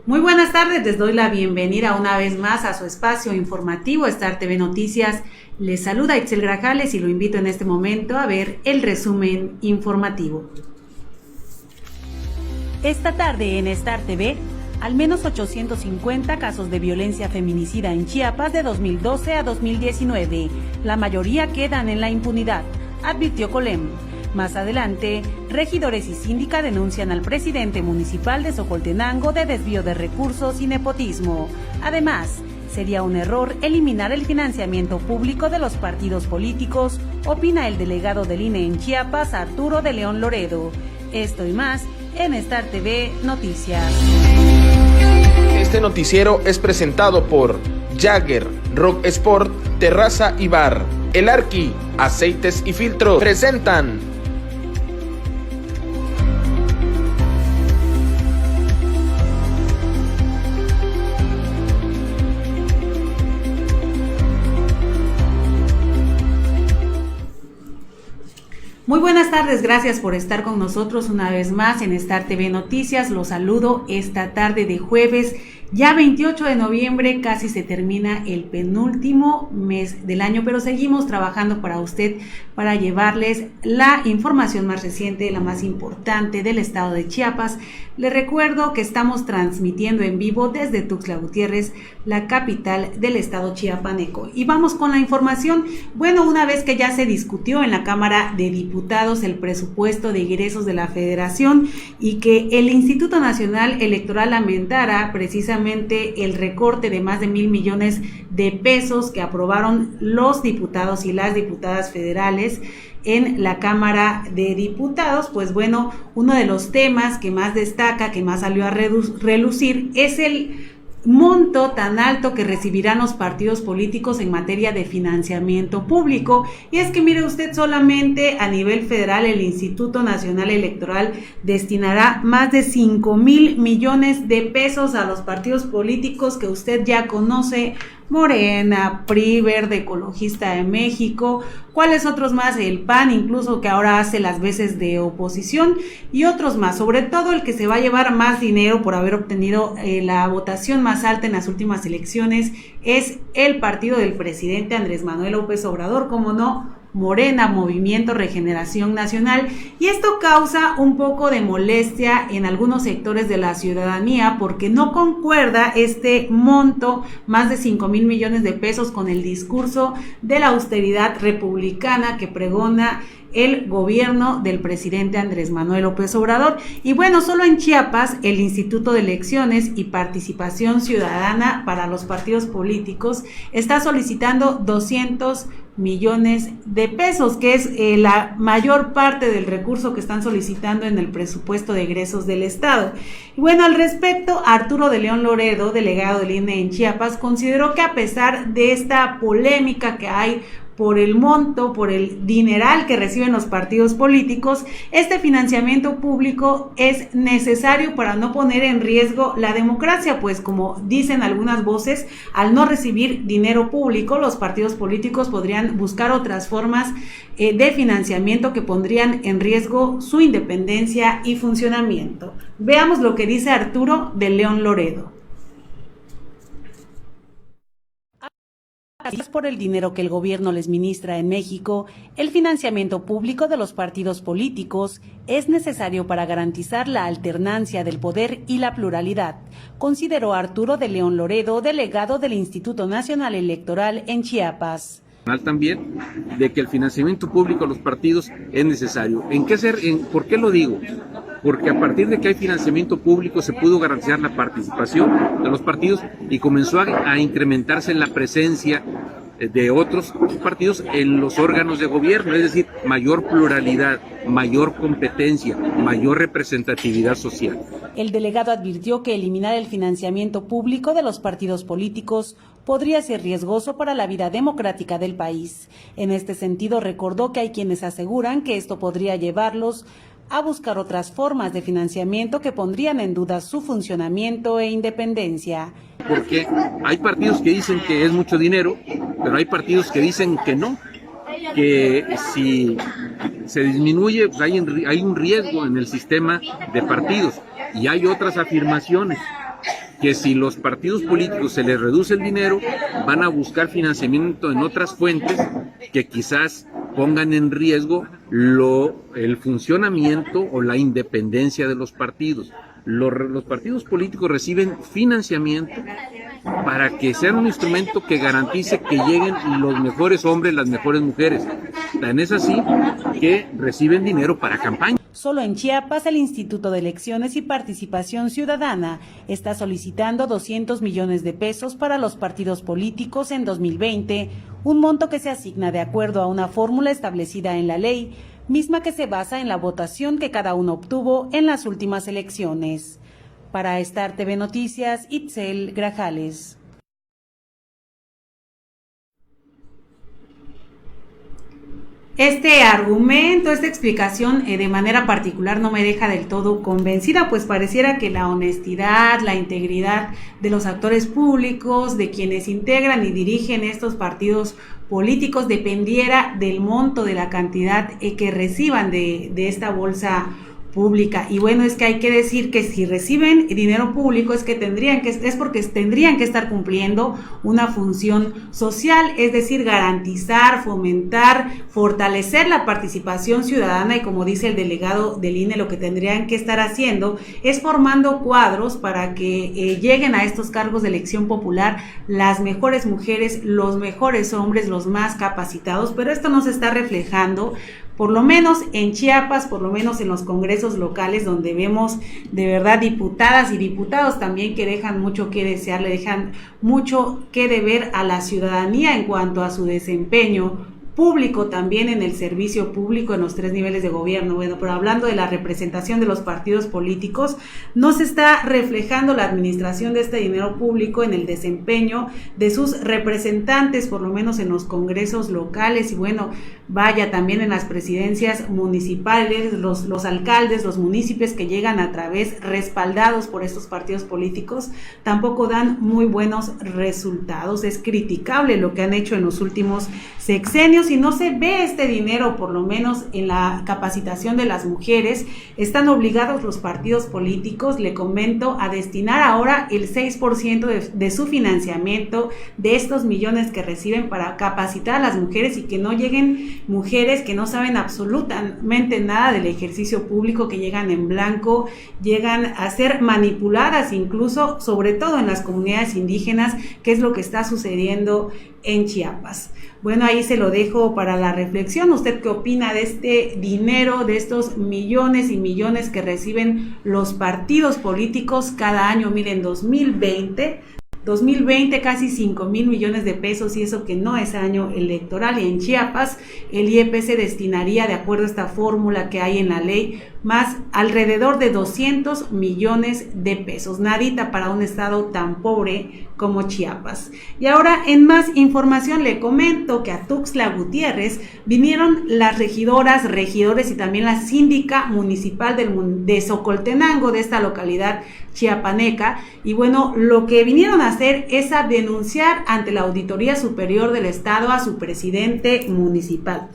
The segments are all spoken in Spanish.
Muy buenas tardes, les doy la bienvenida una vez más a su espacio informativo Star TV Noticias. Les saluda Itzel Grajales y lo invito en este momento a ver el resumen informativo. Esta tarde en Star TV, al menos 850 casos de violencia feminicida en Chiapas de 2012 a 2019. La mayoría quedan en la impunidad, advirtió Colem. Más adelante, regidores y síndica denuncian al presidente municipal de Socoltenango de desvío de recursos y nepotismo. Además, sería un error eliminar el financiamiento público de los partidos políticos, opina el delegado del INE en Chiapas, Arturo de León Loredo. Esto y más en Star TV Noticias. Este noticiero es presentado por Jagger, Rock Sport, Terraza y Bar, El Arqui, Aceites y Filtros. Presentan. Muy buenas tardes, gracias por estar con nosotros una vez más en Star TV Noticias. Los saludo esta tarde de jueves, ya 28 de noviembre, casi se termina el penúltimo mes del año, pero seguimos trabajando para usted, para llevarles la información más reciente, la más importante del estado de Chiapas. Les recuerdo que estamos transmitiendo en vivo desde Tuxtla Gutiérrez, la capital del estado chiapaneco. Y vamos con la información. Bueno, una vez que ya se discutió en la Cámara de Diputados el presupuesto de egresos de la Federación y que el Instituto Nacional Electoral lamentara precisamente el recorte de más de 1,000 millones de pesos que aprobaron los diputados y las diputadas federales en la Cámara de Diputados, pues bueno, uno de los temas que más destaca, que más salió a relucir, es el monto tan alto que recibirán los partidos políticos en materia de financiamiento público. Y es que mire usted, solamente a nivel federal el Instituto Nacional Electoral destinará más de 5,000 millones de pesos a los partidos políticos que usted ya conoce: Morena, PRI, Verde Ecologista de México, ¿cuáles otros más? El PAN, incluso, que ahora hace las veces de oposición, y otros más. Sobre todo el que se va a llevar más dinero por haber obtenido la votación más alta en las últimas elecciones es el partido del presidente Andrés Manuel López Obrador, como no, Morena, Movimiento Regeneración Nacional, y esto causa un poco de molestia en algunos sectores de la ciudadanía porque no concuerda este monto, más de 5,000 millones de pesos, con el discurso de la austeridad republicana que pregona el gobierno del presidente Andrés Manuel López Obrador. Y bueno, solo en Chiapas, el Instituto de Elecciones y Participación Ciudadana para los partidos políticos está solicitando 200 millones de pesos, que es la mayor parte del recurso que están solicitando en el presupuesto de egresos del estado. Y bueno, al respecto, Arturo de León Loredo, delegado del INE en Chiapas, consideró que a pesar de esta polémica que hay por el monto, por el dineral que reciben los partidos políticos, este financiamiento público es necesario para no poner en riesgo la democracia, pues como dicen algunas voces, al no recibir dinero público, los partidos políticos podrían buscar otras formas de financiamiento que pondrían en riesgo su independencia y funcionamiento. Veamos lo que dice Arturo de León Loredo. Por el dinero que el gobierno les ministra en México, el financiamiento público de los partidos políticos es necesario para garantizar la alternancia del poder y la pluralidad, consideró Arturo de León Loredo, delegado del Instituto Nacional Electoral en Chiapas. También de que el financiamiento público a los partidos es necesario. ¿Por qué lo digo? Porque a partir de que hay financiamiento público se pudo garantizar la participación de los partidos y comenzó a incrementarse la presencia de otros partidos en los órganos de gobierno, es decir, mayor pluralidad, mayor competencia, mayor representatividad social. El delegado advirtió que eliminar el financiamiento público de los partidos políticos podría ser riesgoso para la vida democrática del país. En este sentido, recordó que hay quienes aseguran que esto podría llevarlos a buscar otras formas de financiamiento que pondrían en duda su funcionamiento e independencia. Porque hay partidos que dicen que es mucho dinero, pero hay partidos que dicen que no, que si se disminuye, pues hay un riesgo en el sistema de partidos, y hay otras afirmaciones que si los partidos políticos se les reduce el dinero, van a buscar financiamiento en otras fuentes que quizás pongan en riesgo el funcionamiento o la independencia de los partidos. Los partidos políticos reciben financiamiento para que sean un instrumento que garantice que lleguen los mejores hombres, las mejores mujeres. Tan es así que reciben dinero para campaña. Solo en Chiapas, el Instituto de Elecciones y Participación Ciudadana está solicitando 200 millones de pesos para los partidos políticos en 2020, un monto que se asigna de acuerdo a una fórmula establecida en la ley, misma que se basa en la votación que cada uno obtuvo en las últimas elecciones. Para Star TV Noticias, Itzel Grajales. Este argumento, esta explicación de manera particular no me deja del todo convencida, pues pareciera que la honestidad, la integridad de los actores públicos, de quienes integran y dirigen estos partidos políticos, dependiera del monto, de la cantidad que reciban de esta bolsa pública. Y bueno, es que hay que decir que si reciben dinero público es porque tendrían que estar cumpliendo una función social, es decir, garantizar, fomentar, fortalecer la participación ciudadana, y como dice el delegado del INE, lo que tendrían que estar haciendo es formando cuadros para que lleguen a estos cargos de elección popular las mejores mujeres, los mejores hombres, los más capacitados, pero esto no se está reflejando, por lo menos en Chiapas, por lo menos en los congresos locales, donde vemos de verdad diputadas y diputados también que dejan mucho que desear, le dejan mucho que deber a la ciudadanía en cuanto a su desempeño público, también en el servicio público en los 3 niveles de gobierno. Bueno, pero hablando de la representación de los partidos políticos, no se está reflejando la administración de este dinero público en el desempeño de sus representantes, por lo menos en los congresos locales, y bueno, vaya, también en las presidencias municipales, los alcaldes, los municipios que llegan a través, respaldados por estos partidos políticos, tampoco dan muy buenos resultados. Es criticable lo que han hecho en los últimos sexenios, y no se ve este dinero, por lo menos en la capacitación de las mujeres. Están obligados los partidos políticos, le comento, a destinar ahora el 6% de su financiamiento, de estos millones que reciben, para capacitar a las mujeres, y que no lleguen mujeres que no saben absolutamente nada del ejercicio público, que llegan en blanco, llegan a ser manipuladas, incluso, sobre todo en las comunidades indígenas, que es lo que está sucediendo en Chiapas. Bueno, ahí se lo dejo para la reflexión. ¿Usted qué opina de este dinero, de estos millones y millones que reciben los partidos políticos cada año? Miren, 2020 casi 5,000 millones de pesos, y eso que no es año electoral. Y en Chiapas el IEP se destinaría, de acuerdo a esta fórmula que hay en la ley, más alrededor de 200 millones de pesos. Nadita para un estado tan pobre como Chiapas. Y ahora, en más información, le comento que a Tuxtla Gutiérrez vinieron las regidoras, regidores y también la síndica municipal de Socoltenango, de esta localidad chiapaneca, y bueno, lo que vinieron a hacer es a denunciar ante la Auditoría Superior del Estado a su presidente municipal.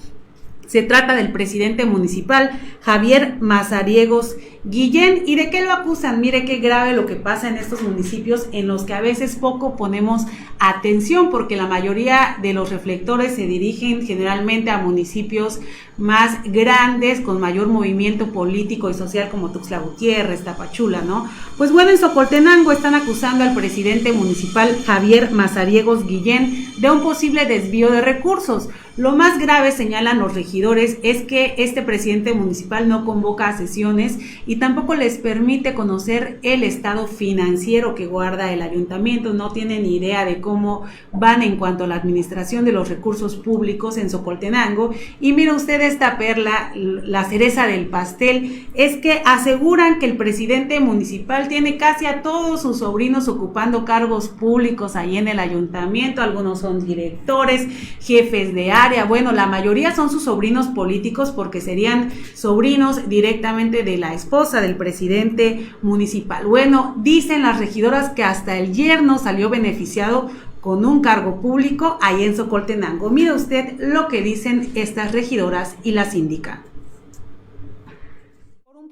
Se trata del presidente municipal, Javier Mazariegos Guillén. ¿Y de qué lo acusan? Mire qué grave lo que pasa en estos municipios, en los que a veces poco ponemos atención, porque la mayoría de los reflectores se dirigen generalmente a municipios más grandes, con mayor movimiento político y social, como Tuxtla Gutiérrez, Tapachula, ¿no? Pues bueno, en Socoltenango están acusando al presidente municipal, Javier Mazariegos Guillén, de un posible desvío de recursos. Lo más grave, señalan los regidores, es que este presidente municipal no convoca a sesiones y tampoco les permite conocer el estado financiero que guarda el ayuntamiento. No tienen ni idea de cómo van en cuanto a la administración de los recursos públicos en Socoltenango. Y mira usted esta perla, la cereza del pastel, es que aseguran que el presidente municipal tiene casi a todos sus sobrinos ocupando cargos públicos ahí en el ayuntamiento. Algunos son directores, jefes de área. Bueno, la mayoría son sus sobrinos políticos, porque serían sobrinos directamente de la esposa del presidente municipal. Bueno, dicen las regidoras que hasta el yerno salió beneficiado con un cargo público ahí en Socoltenango. Mire usted lo que dicen estas regidoras y la síndica.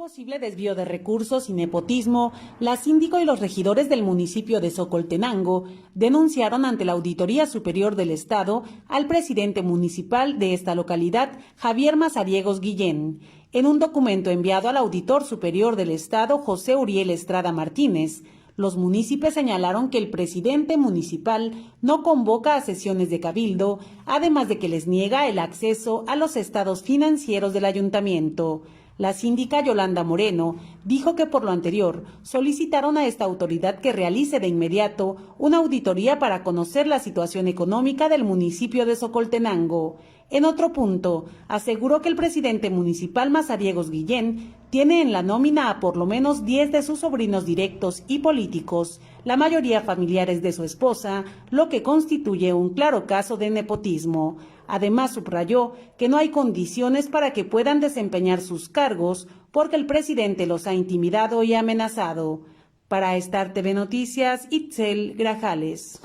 posible desvío de recursos y nepotismo, la síndico y los regidores del municipio de Socoltenango denunciaron ante la Auditoría Superior del Estado al presidente municipal de esta localidad, Javier Mazariegos Guillén. En un documento enviado al Auditor Superior del Estado, José Uriel Estrada Martínez, los municipios señalaron que el presidente municipal no convoca a sesiones de cabildo, además de que les niega el acceso a los estados financieros del ayuntamiento. La síndica Yolanda Moreno dijo que por lo anterior solicitaron a esta autoridad que realice de inmediato una auditoría para conocer la situación económica del municipio de Socoltenango. En otro punto, aseguró que el presidente municipal Mazariegos Guillén tiene en la nómina a por lo menos 10 de sus sobrinos directos y políticos, la mayoría familiares de su esposa, lo que constituye un claro caso de nepotismo. Además, subrayó que no hay condiciones para que puedan desempeñar sus cargos porque el presidente los ha intimidado y amenazado. Para Star TV Noticias, Itzel Grajales.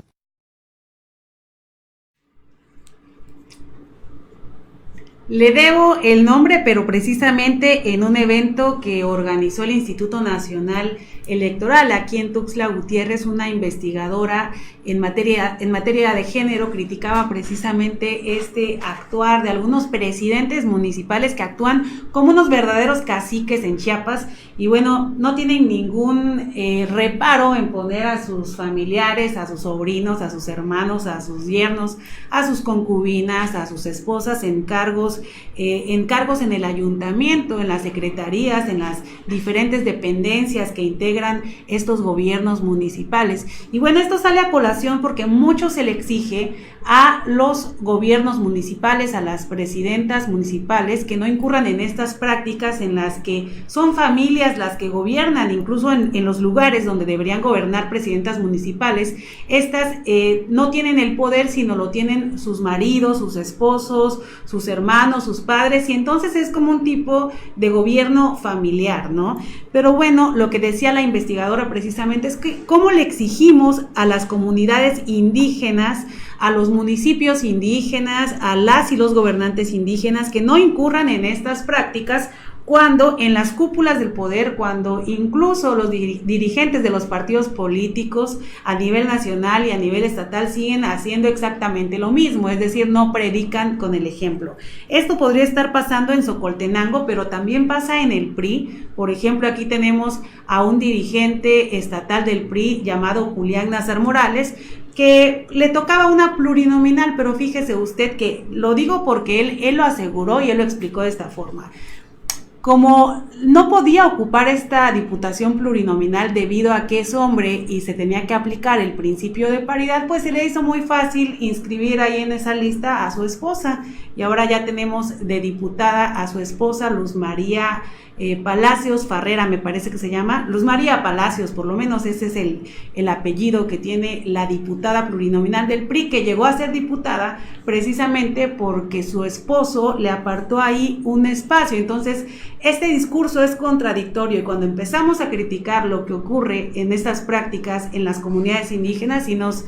Le debo el nombre, pero precisamente en un evento que organizó el Instituto Nacional Electoral aquí en Tuxtla Gutiérrez, una investigadora en materia de género criticaba precisamente este actuar de algunos presidentes municipales que actúan como unos verdaderos caciques en Chiapas y bueno, no tienen ningún reparo en poner a sus familiares, a sus sobrinos, a sus hermanos, a sus yernos, a sus concubinas, a sus esposas en cargos en el ayuntamiento, en las secretarías, en las diferentes dependencias que integran estos gobiernos municipales. Y bueno, esto sale a colación porque mucho se le exige a los gobiernos municipales, a las presidentas municipales, que no incurran en estas prácticas en las que son familias las que gobiernan, incluso en los lugares donde deberían gobernar presidentas municipales. Estas no tienen el poder, sino lo tienen sus maridos, sus esposos, sus hermanos, sus padres, y entonces es como un tipo de gobierno familiar, ¿no? Pero bueno, lo que decía la investigadora precisamente es que cómo le exigimos a las comunidades indígenas, a los municipios indígenas, a las y los gobernantes indígenas que no incurran en estas prácticas cuando en las cúpulas del poder, cuando incluso los dirigentes de los partidos políticos a nivel nacional y a nivel estatal siguen haciendo exactamente lo mismo, es decir, no predican con el ejemplo. Esto podría estar pasando en Socoltenango, pero también pasa en el PRI. Por ejemplo, aquí tenemos a un dirigente estatal del PRI llamado Julián Nazar Morales, que le tocaba una plurinominal, pero fíjese usted que lo digo porque él lo aseguró y él lo explicó de esta forma. Como no podía ocupar esta diputación plurinominal debido a que es hombre y se tenía que aplicar el principio de paridad, pues se le hizo muy fácil inscribir ahí en esa lista a su esposa. Y ahora ya tenemos de diputada a su esposa, Luz María Palacios Farrera, me parece que se llama, Luz María Palacios, por lo menos ese es el apellido que tiene la diputada plurinominal del PRI, que llegó a ser diputada precisamente porque su esposo le apartó ahí un espacio. Entonces, este discurso es contradictorio y cuando empezamos a criticar lo que ocurre en estas prácticas en las comunidades indígenas y nos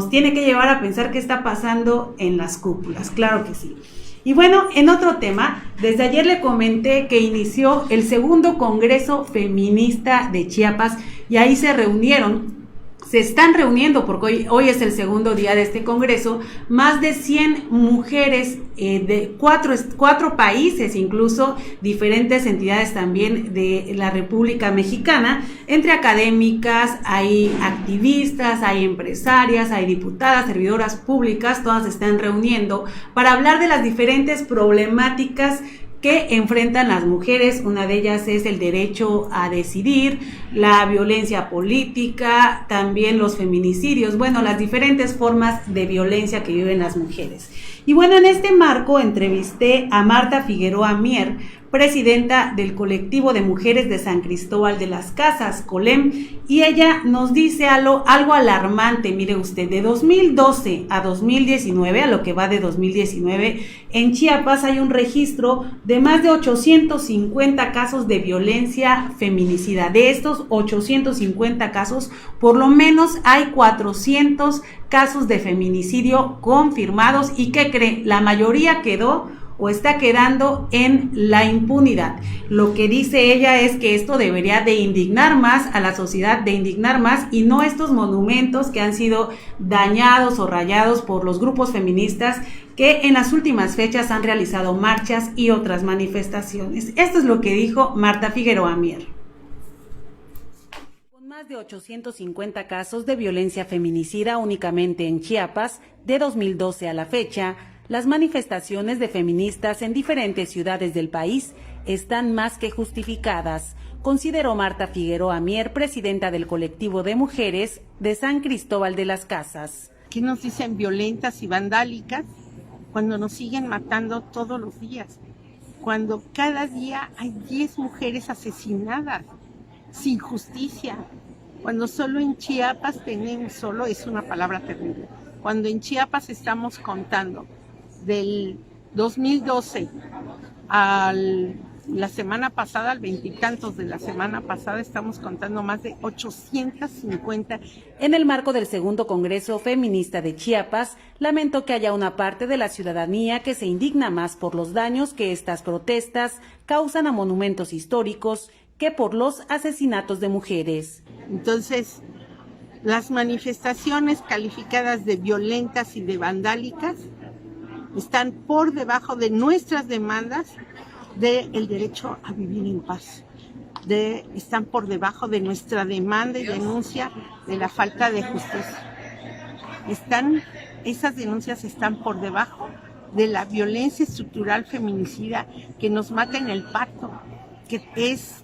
tiene que llevar a pensar qué está pasando en las cúpulas, claro que sí. Y bueno, en otro tema, desde ayer le comenté que inició el segundo Congreso Feminista de Chiapas y ahí se están reuniendo, porque hoy es el segundo día de este congreso, más de 100 mujeres de cuatro países, incluso diferentes entidades también de la República Mexicana, entre académicas, hay activistas, hay empresarias, hay diputadas, servidoras públicas, todas se están reuniendo para hablar de las diferentes problemáticas que enfrentan las mujeres. Una de ellas es el derecho a decidir, la violencia política, también los feminicidios, bueno, las diferentes formas de violencia que viven las mujeres. Y bueno, en este marco entrevisté a Marta Figueroa Mier, presidenta del colectivo de mujeres de San Cristóbal de las Casas, COLEM, y ella nos dice algo alarmante. Mire usted, de 2012 a 2019, a lo que va de 2019, en Chiapas hay un registro de más de 850 casos de violencia feminicida. De estos 850 casos, por lo menos hay 400 casos de feminicidio confirmados. ¿Y qué cree? La mayoría quedó o está quedando en la impunidad. Lo que dice ella es que esto debería de indignar más a la sociedad, de indignar más, y no estos monumentos que han sido dañados o rayados por los grupos feministas que en las últimas fechas han realizado marchas y otras manifestaciones. Esto es lo que dijo Marta Figueroa Mier. Con más de 850 casos de violencia feminicida únicamente en Chiapas, de 2012 a la fecha, las manifestaciones de feministas en diferentes ciudades del país están más que justificadas, consideró Marta Figueroa Mier, presidenta del colectivo de mujeres de San Cristóbal de las Casas. ¿Qué nos dicen violentas y vandálicas cuando nos siguen matando todos los días? Cuando cada día hay 10 mujeres asesinadas sin justicia. Cuando solo en Chiapas tenemos, solo es una palabra terrible, cuando en Chiapas estamos contando del 2012 la semana pasada, al veintitantos de la semana pasada, estamos contando más de 850. En el marco del segundo Congreso Feminista de Chiapas, lamentó que haya una parte de la ciudadanía que se indigna más por los daños que estas protestas causan a monumentos históricos que por los asesinatos de mujeres. Entonces, las manifestaciones calificadas de violentas y de vandálicas están por debajo de nuestras demandas del derecho a vivir en paz. Están por debajo de nuestra demanda y denuncia de la falta de justicia. Esas denuncias están por debajo de la violencia estructural feminicida que nos mata en el parto, que es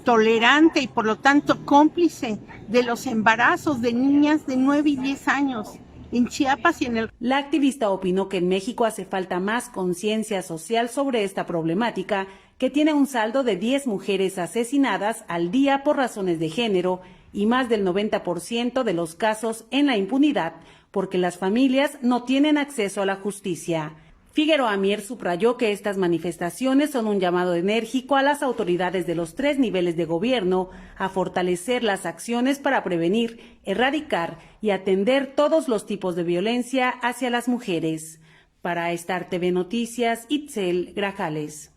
tolerante y por lo tanto cómplice de los embarazos de niñas de 9 y 10 años. En Chiapas y en el... La activista opinó que en México hace falta más conciencia social sobre esta problemática, que tiene un saldo de 10 mujeres asesinadas al día por razones de género y más del 90% de los casos en la impunidad, porque las familias no tienen acceso a la justicia. Figueroa Mier subrayó que estas manifestaciones son un llamado enérgico a las autoridades de los 3 niveles de gobierno a fortalecer las acciones para prevenir, erradicar y atender todos los tipos de violencia hacia las mujeres. Para Star TV Noticias, Itzel Grajales.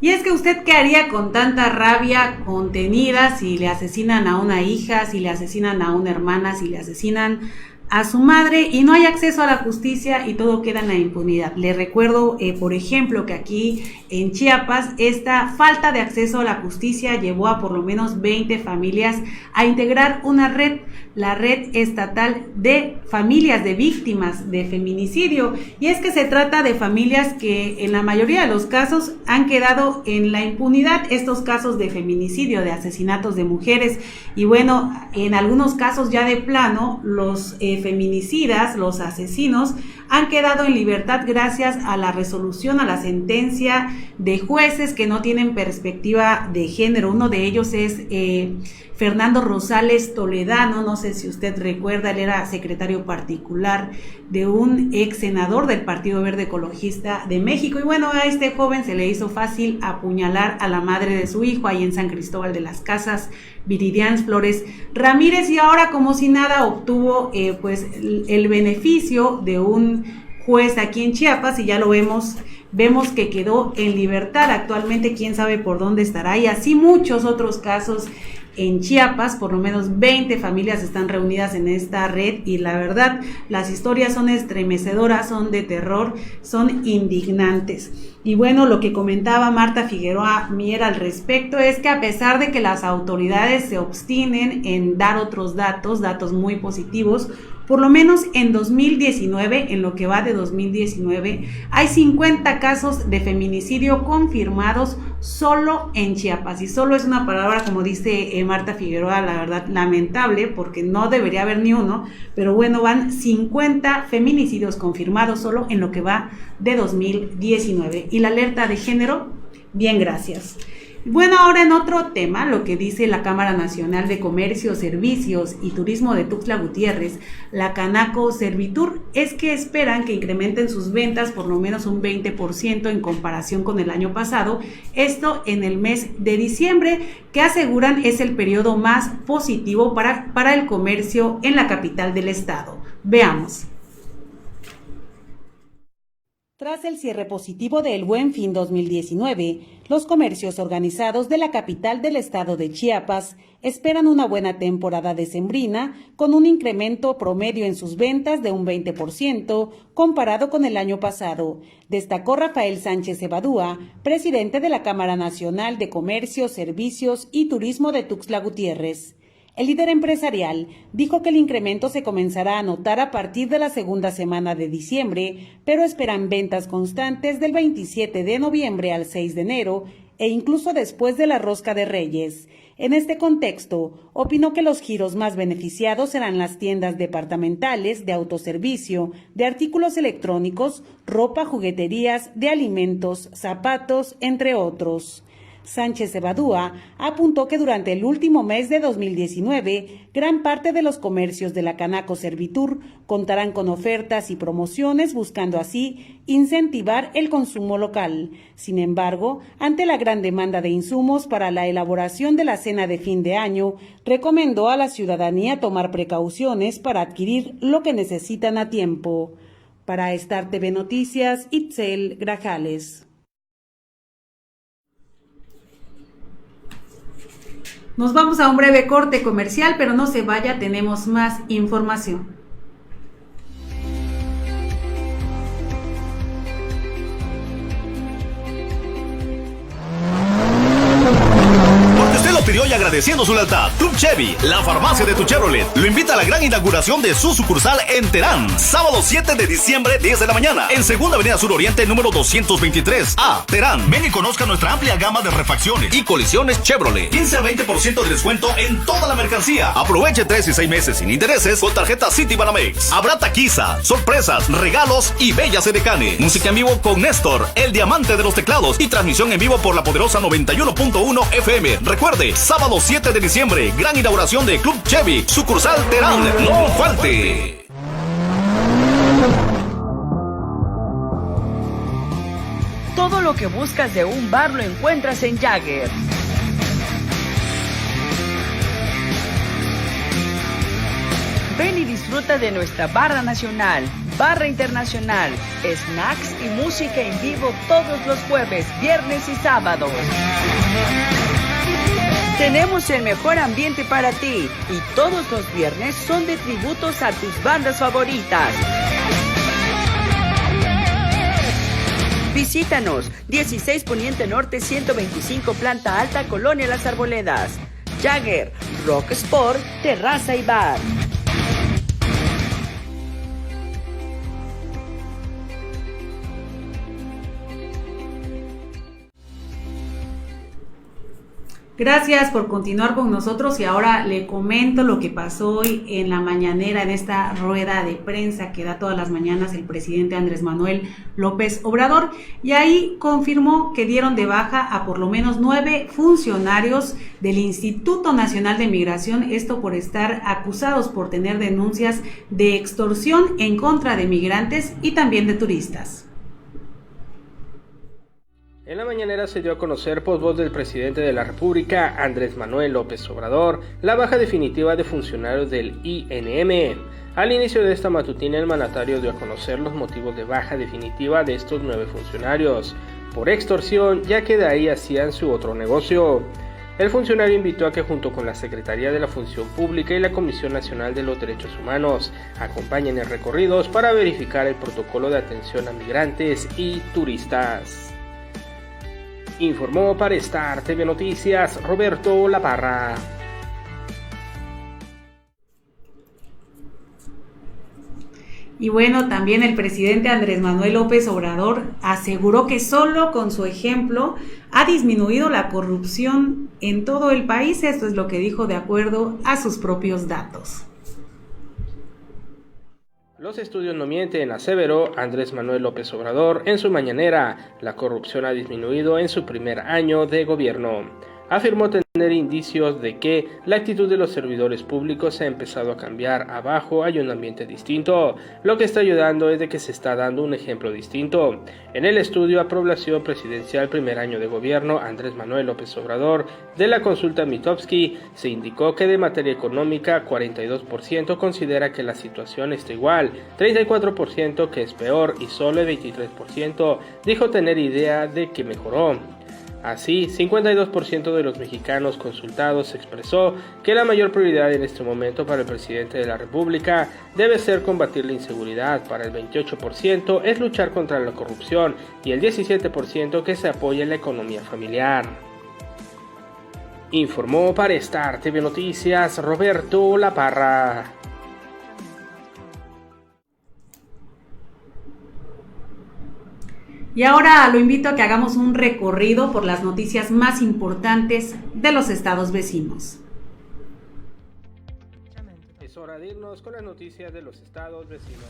Y es que usted, ¿qué haría con tanta rabia contenida si le asesinan a una hija, si le asesinan a una hermana, si le asesinan a su madre y no hay acceso a la justicia y todo queda en la impunidad? Le recuerdo, por ejemplo, que aquí en Chiapas esta falta de acceso a la justicia llevó a por lo menos 20 familias a integrar una red, la Red Estatal de Familias de Víctimas de Feminicidio. Y es que se trata de familias que en la mayoría de los casos han quedado en la impunidad, estos casos de feminicidio, de asesinatos de mujeres. Y bueno, en algunos casos ya de plano, los feminicidas, los asesinos, han quedado en libertad gracias a la resolución, a la sentencia de jueces que no tienen perspectiva de género. Uno de ellos es Fernando Rosales Toledano, no sé si usted recuerda, él era secretario particular de un ex senador del Partido Verde Ecologista de México. Y bueno, a este joven se le hizo fácil apuñalar a la madre de su hijo ahí en San Cristóbal de las Casas, Viridian Flores Ramírez, y ahora como si nada obtuvo pues el beneficio de un juez aquí en Chiapas y ya lo vemos que quedó en libertad. Actualmente quién sabe por dónde estará, y así muchos otros casos en Chiapas. Por lo menos 20 familias están reunidas en esta red y la verdad las historias son estremecedoras, son de terror, son indignantes. Y bueno, lo que comentaba Marta Figueroa Mier al respecto es que a pesar de que las autoridades se obstinen en dar otros datos muy positivos, por lo menos en 2019, en lo que va de 2019, hay 50 casos de feminicidio confirmados solo en Chiapas. Y solo es una palabra, como dice Marta Figueroa, la verdad lamentable, porque no debería haber ni uno, pero bueno, van 50 feminicidios confirmados solo en lo que va de 2019. Y la alerta de género, bien, gracias. Bueno, ahora en otro tema, lo que dice la Cámara Nacional de Comercio, Servicios y Turismo de Tuxtla Gutiérrez, la Canaco Servitur, es que esperan que incrementen sus ventas por lo menos un 20% en comparación con el año pasado, esto en el mes de diciembre, que aseguran es el periodo más positivo para el comercio en la capital del estado. Veamos. Tras el cierre positivo del Buen Fin 2019, los comercios organizados de la capital del estado de Chiapas esperan una buena temporada decembrina con un incremento promedio en sus ventas de un 20% comparado con el año pasado, destacó Rafael Sánchez Evadúa, presidente de la Cámara Nacional de Comercio, Servicios y Turismo de Tuxtla Gutiérrez. El líder empresarial dijo que el incremento se comenzará a notar a partir de la segunda semana de diciembre, pero esperan ventas constantes del 27 de noviembre al 6 de enero e incluso después de la Rosca de Reyes. En este contexto, opinó que los giros más beneficiados serán las tiendas departamentales, de autoservicio, de artículos electrónicos, ropa, jugueterías, de alimentos, zapatos, entre otros. Sánchez Evadúa apuntó que durante el último mes de 2019, gran parte de los comercios de la Canaco Servitur contarán con ofertas y promociones, buscando así incentivar el consumo local. Sin embargo, ante la gran demanda de insumos para la elaboración de la cena de fin de año, recomendó a la ciudadanía tomar precauciones para adquirir lo que necesitan a tiempo. Para Star TV Noticias, Itzel Grajales. Nos vamos a un breve corte comercial, pero no se vaya, tenemos más información. Pidió y agradeciendo su lealtad, Club Chevy, la farmacia de tu Chevrolet, lo invita a la gran inauguración de su sucursal en Terán, sábado 7 de diciembre, 10 de la mañana, en Segunda Avenida Sur Oriente, número 223A, Terán. Ven y conozca nuestra amplia gama de refacciones y colisiones Chevrolet. 15 a 20% de descuento en toda la mercancía. Aproveche 3 y 6 meses sin intereses con tarjeta Citibanamex. Habrá taquiza, sorpresas, regalos y bellas edecanes. Música en vivo con Néstor, el diamante de los teclados, y transmisión en vivo por la poderosa 91.1 FM. Recuerde, sábado 7 de diciembre, gran inauguración de Club Chevy, sucursal Terán, no falte. Todo lo que buscas de un bar lo encuentras en Jagger. Ven y disfruta de nuestra barra nacional, barra internacional, snacks y música en vivo todos los jueves, viernes y sábados. Tenemos el mejor ambiente para ti y todos los viernes son de tributos a tus bandas favoritas. Visítanos, 16 Poniente Norte 125 Planta Alta, Colonia Las Arboledas. Jagger, Rock Sport, Terraza y Bar. Gracias por continuar con nosotros y ahora le comento lo que pasó hoy en la mañanera, en esta rueda de prensa que da todas las mañanas el presidente Andrés Manuel López Obrador, y ahí confirmó que dieron de baja a por lo menos 9 funcionarios del Instituto Nacional de Migración, esto por estar acusados por tener denuncias de extorsión en contra de migrantes y también de turistas. En la mañanera se dio a conocer por voz del presidente de la República, Andrés Manuel López Obrador, la baja definitiva de funcionarios del INM. Al inicio de esta matutina, el mandatario dio a conocer los motivos de baja definitiva de estos 9 funcionarios, por extorsión, ya que de ahí hacían su otro negocio. El funcionario invitó a que junto con la Secretaría de la Función Pública y la Comisión Nacional de los Derechos Humanos acompañen en recorridos para verificar el protocolo de atención a migrantes y turistas. Informó para Star TV Noticias Roberto La Parra. Y bueno, también el presidente Andrés Manuel López Obrador aseguró que solo con su ejemplo ha disminuido la corrupción en todo el país. Esto es lo que dijo de acuerdo a sus propios datos. Los estudios no mienten, aseveró Andrés Manuel López Obrador en su mañanera. La corrupción ha disminuido en su primer año de gobierno. Afirmó tener indicios de que la actitud de los servidores públicos ha empezado a cambiar. Abajo hay un ambiente distinto. Lo que está ayudando es de que se está dando un ejemplo distinto. En el estudio a población presidencial primer año de gobierno, Andrés Manuel López Obrador, de la consulta Mitofsky, se indicó que de materia económica, 42% considera que la situación está igual, 34% que es peor y solo el 23% dijo tener idea de que mejoró. Así, 52% de los mexicanos consultados expresó que la mayor prioridad en este momento para el presidente de la República debe ser combatir la inseguridad. Para el 28% es luchar contra la corrupción y el 17% que se apoya en la economía familiar. Informó para Star TV Noticias Roberto La Parra. Y ahora lo invito a que hagamos un recorrido por las noticias más importantes de los estados vecinos. Es hora de irnos con las noticias de los estados vecinos.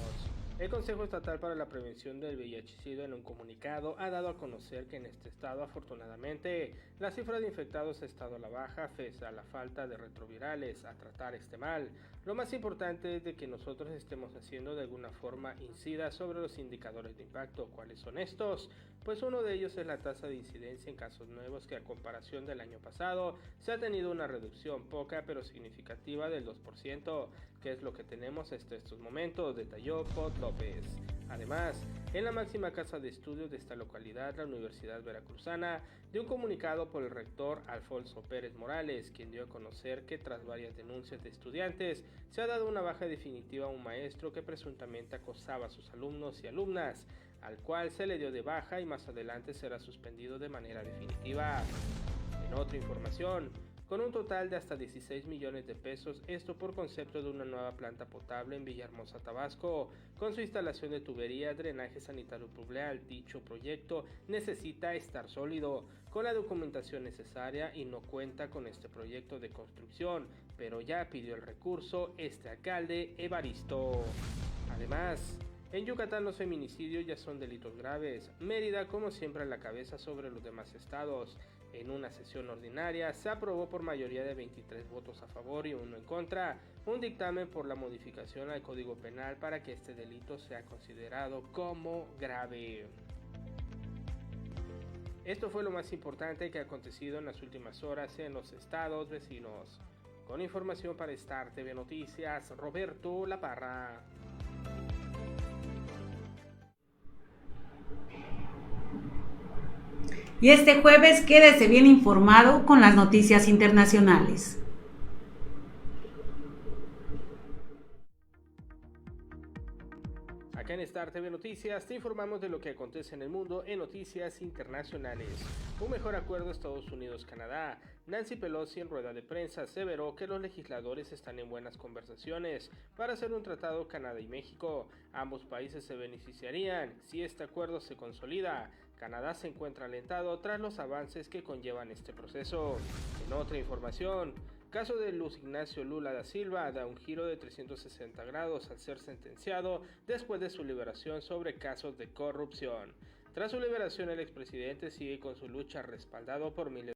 El Consejo Estatal para la Prevención del VIH-Sida en un comunicado ha dado a conocer que en este estado, afortunadamente, la cifra de infectados ha estado a la baja pese a la falta de retrovirales a tratar este mal. Lo más importante es de que nosotros estemos haciendo de alguna forma incida sobre los indicadores de impacto. ¿Cuáles son estos? Pues uno de ellos es la tasa de incidencia en casos nuevos, que a comparación del año pasado se ha tenido una reducción poca pero significativa del 2%, que es lo que tenemos hasta estos momentos, detalló Pot López. Además, en la máxima casa de estudios de esta localidad, la Universidad Veracruzana, dio un comunicado por el rector Alfonso Pérez Morales, quien dio a conocer que tras varias denuncias de estudiantes, se ha dado una baja definitiva a un maestro que presuntamente acosaba a sus alumnos y alumnas, al cual se le dio de baja y más adelante será suspendido de manera definitiva. En otra información, con un total de hasta 16 millones de pesos, esto por concepto de una nueva planta potable en Villahermosa, Tabasco, con su instalación de tubería, drenaje sanitario pluvial. Dicho proyecto necesita estar sólido, con la documentación necesaria y no cuenta con este proyecto de construcción, pero ya pidió el recurso este alcalde Evaristo. Además, en Yucatán los feminicidios ya son delitos graves. Mérida, como siempre, a la cabeza sobre los demás estados. En una sesión ordinaria se aprobó por mayoría de 23 votos a favor y 1 en contra un dictamen por la modificación al Código Penal para que este delito sea considerado como grave. Esto fue lo más importante que ha acontecido en las últimas horas en los estados vecinos. Con información para Star TV Noticias, Roberto La Parra. Y este jueves quédese bien informado con las noticias internacionales. Acá en Star TV Noticias te informamos de lo que acontece en el mundo en noticias internacionales. Un mejor acuerdo Estados Unidos-Canadá. Nancy Pelosi en rueda de prensa aseveró que los legisladores están en buenas conversaciones para hacer un tratado Canadá y México. Ambos países se beneficiarían si este acuerdo se consolida. Canadá se encuentra alentado tras los avances que conllevan este proceso. En otra información, caso de Luis Ignacio Lula da Silva da un giro de 360 grados al ser sentenciado después de su liberación sobre casos de corrupción. Tras su liberación, el expresidente sigue con su lucha respaldado por miles